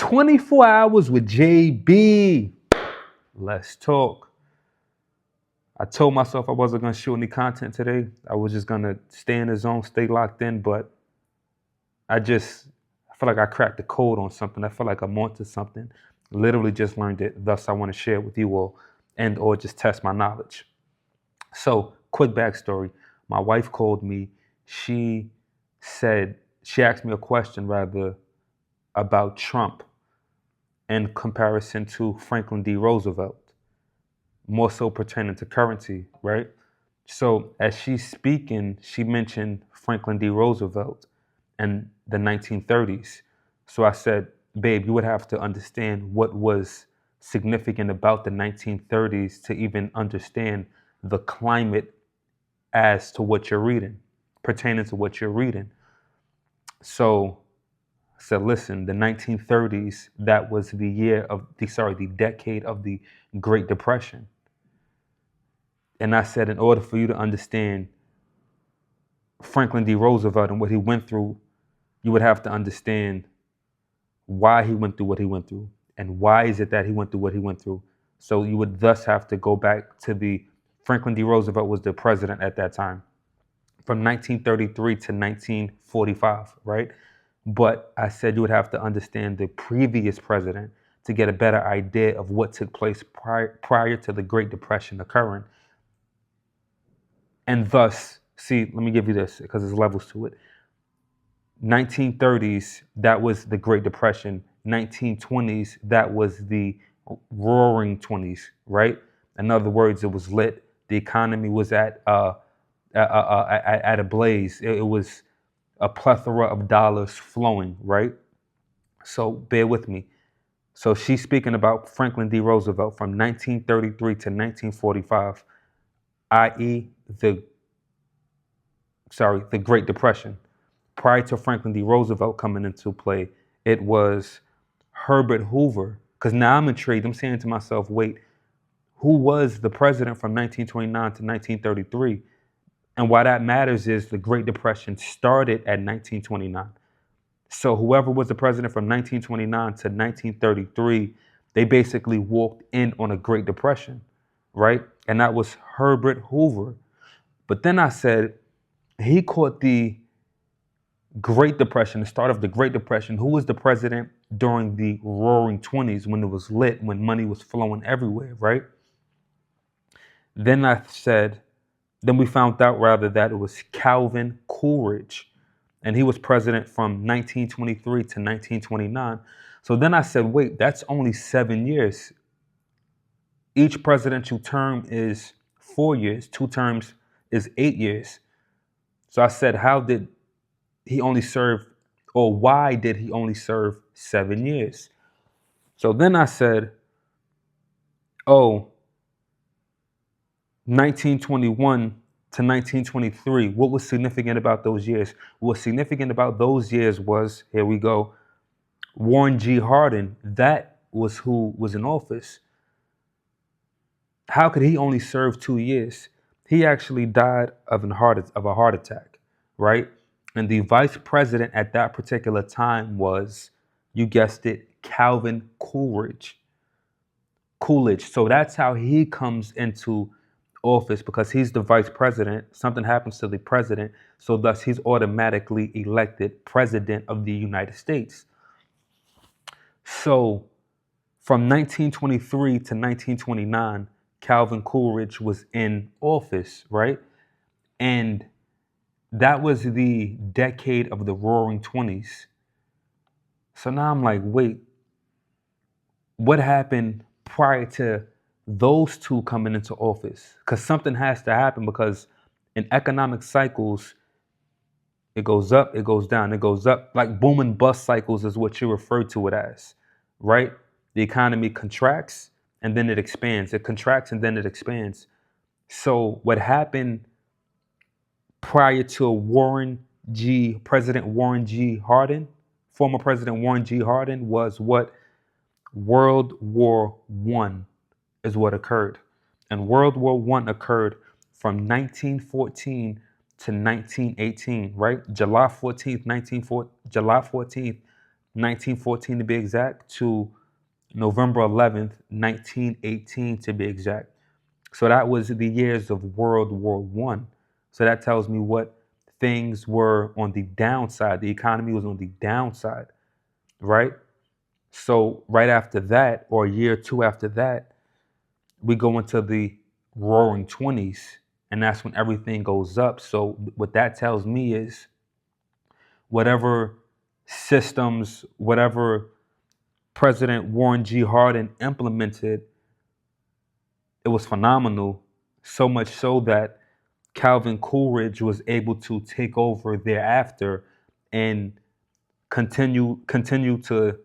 24 hours with JB. Let's talk. I told myself I wasn't going to shoot any content today. I was just going to stay in the zone, stay locked in, but I feel like I cracked the code on something. I feel like I'm onto something. Literally just learned it. Thus, I want to share it with you all and or just test my knowledge. So, quick backstory. My wife called me. She asked me a question rather about Trump in comparison to Franklin D. Roosevelt, more so pertaining to currency, right? So as she's speaking, she mentioned Franklin D. Roosevelt and the 1930s. So I said, babe, you would have to understand what was significant about the 1930s to even understand the climate as to what you're reading, pertaining to what you're reading. So I said, listen, the 1930s, that was the decade of the Great Depression. And I said, in order for you to understand Franklin D. Roosevelt and what he went through, you would have to understand why he went through what he went through. And why is it that he went through what he went through? So you would thus have to go back to Franklin D. Roosevelt was the president at that time, from 1933 to 1945, right? But I said you would have to understand the previous president to get a better idea of what took place prior to the Great Depression occurring. And thus, see, let me give you this because there's levels to it. 1930s, that was the Great Depression. 1920s, that was the roaring 20s, right? In other words, it was lit. The economy was at a blaze. It was a plethora of dollars flowing, right? So bear with me. So she's speaking about Franklin D. Roosevelt from 1933 to 1945, i.e. the Great Depression. Prior to Franklin D. Roosevelt coming into play, it was Herbert Hoover. Because now I'm intrigued. I'm saying to myself, wait, who was the president from 1929 to 1933? And why that matters is the Great Depression started at 1929. So whoever was the president from 1929 to 1933, they basically walked in on a Great Depression, right? And that was Herbert Hoover. But then I said, he caught the Great Depression, the start of the Great Depression. Who was the president during the roaring 20s when it was lit, when money was flowing everywhere, right? Then we found out rather that it was Calvin Coolidge, and he was president from 1923 to 1929. So then I said, wait, that's only 7 years. Each presidential term is 4 years. 2 terms is 8 years. So I said, how did he only serve, or why did he only serve 7 years? So then I said, 1921 to 1923, what was significant about those years? What was significant about those years was, here we go, Warren G. Harding. That was who was in office. How could he only serve 2 years? He actually died of a heart attack, right? And the vice president at that particular time was, you guessed it, Calvin Coolidge. So that's how he comes into office, because he's the vice president. Something happens to the president, so thus he's automatically elected president of the United States. So from 1923 to 1929, Calvin Coolidge was in office, right? And that was the decade of the roaring 20s. So now I'm like, wait, what happened prior to those two coming into office? Because something has to happen, because in economic cycles, it goes up, it goes down, it goes up. Like boom and bust cycles is what you refer to it as, right? The economy contracts and then it expands. It contracts and then it expands. So what happened prior to President Warren G. Harding, former President Warren G. Harding, was what? World War I is what occurred. And World War I occurred from 1914 to 1918, right? July 14th, 1914 to be exact, to November 11th, 1918 to be exact. So that was the years of World War One. So that tells me what things were on the downside. The economy was on the downside, right? So right after that, or a year or two after that, we go into the roaring 20s, and that's when everything goes up. So what that tells me is whatever systems, whatever President Warren G. Harding implemented, it was phenomenal. So much so that Calvin Coolidge was able to take over thereafter and continue to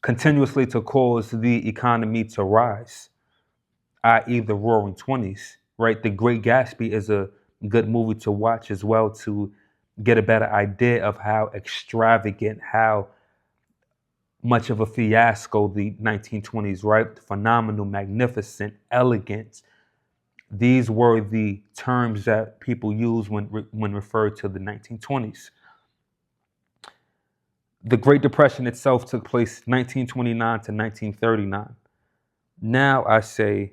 continuously to cause the economy to rise, i.e., the Roaring Twenties. Right, The Great Gatsby is a good movie to watch as well to get a better idea of how extravagant, how much of a fiasco the 1920s. Right, phenomenal, magnificent, elegant. These were the terms that people use when referred to the 1920s. The Great Depression itself took place 1929 to 1939. Now I say,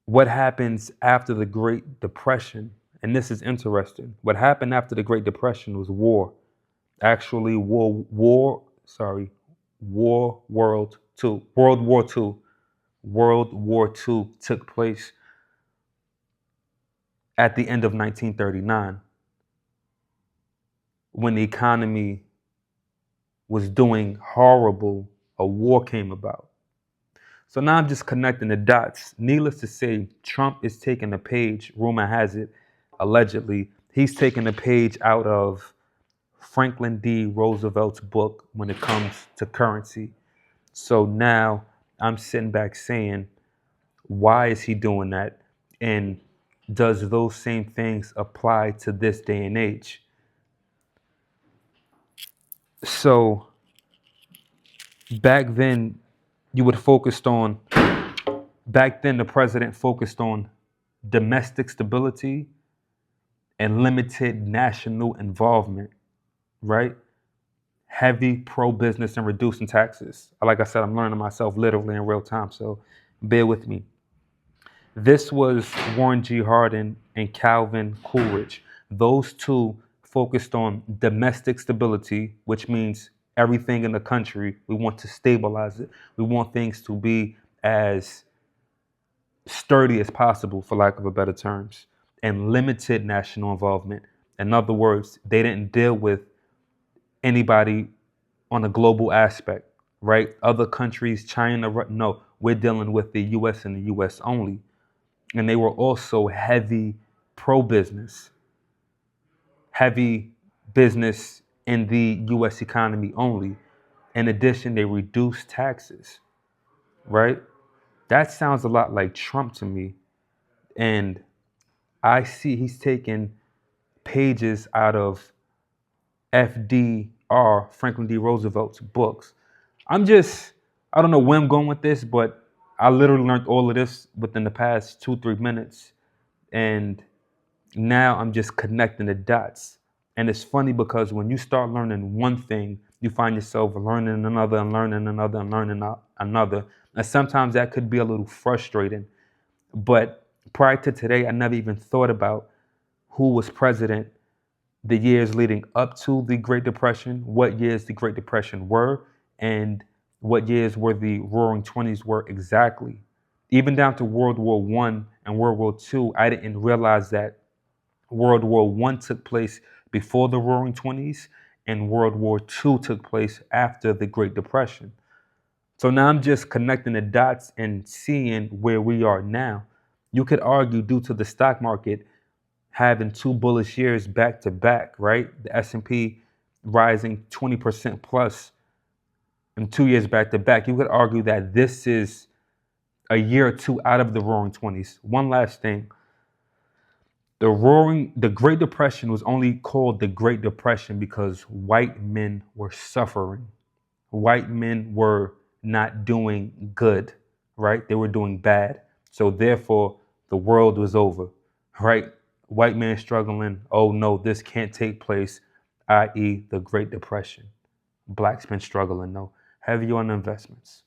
what happens after the Great Depression? And this is interesting. What happened after the Great Depression was war. Actually, World War II. World War II took place at the end of 1939 when the economy was doing horrible. A war came about. So now I'm just connecting the dots. Needless to say, Trump is taking a page, rumor has it, allegedly, he's taking a page out of Franklin D. Roosevelt's book when it comes to currency. So now I'm sitting back saying, why is he doing that? And does those same things apply to this day and age? So back then, you would focused on back then the president focused on domestic stability and limited national involvement, right? Heavy pro-business and reducing taxes. Like I said, I'm learning myself literally in real time, so bear with me. This was Warren G. Harding and Calvin Coolidge. Those two focused on domestic stability, which means everything in the country, we want to stabilize it. We want things to be as sturdy as possible, for lack of a better terms, and limited national involvement. In other words, they didn't deal with anybody on a global aspect, right? Other countries, China, no, we're dealing with the US and the US only. And they were also heavy pro-business, heavy business in the US economy only. In addition, they reduced taxes, right? That sounds a lot like Trump to me. And I see he's taking pages out of FDR, Franklin D. Roosevelt's books. I don't know where I'm going with this, but I literally learned all of this within the past 2-3 minutes. And now I'm just connecting the dots. And it's funny because when you start learning one thing, you find yourself learning another and learning another and learning another. And sometimes that could be a little frustrating. But prior to today, I never even thought about who was president the years leading up to the Great Depression, what years the Great Depression were, and what years were the Roaring Twenties were exactly. Even down to World War One and World War II, I didn't realize that World War One took place before the Roaring Twenties, and World War II took place after the Great Depression. So now I'm just connecting the dots and seeing where we are now. You could argue due to the stock market having 2 bullish years back to back, right? The S&P rising 20% plus in 2 years back to back. You could argue that this is a year or two out of the Roaring Twenties. One last thing. The Great Depression was only called the Great Depression because white men were suffering. White men were not doing good, right? They were doing bad. So therefore, the world was over, right? White man struggling. Oh no, this can't take place. i.e., the Great Depression. Blacks been struggling though, heavy on investments.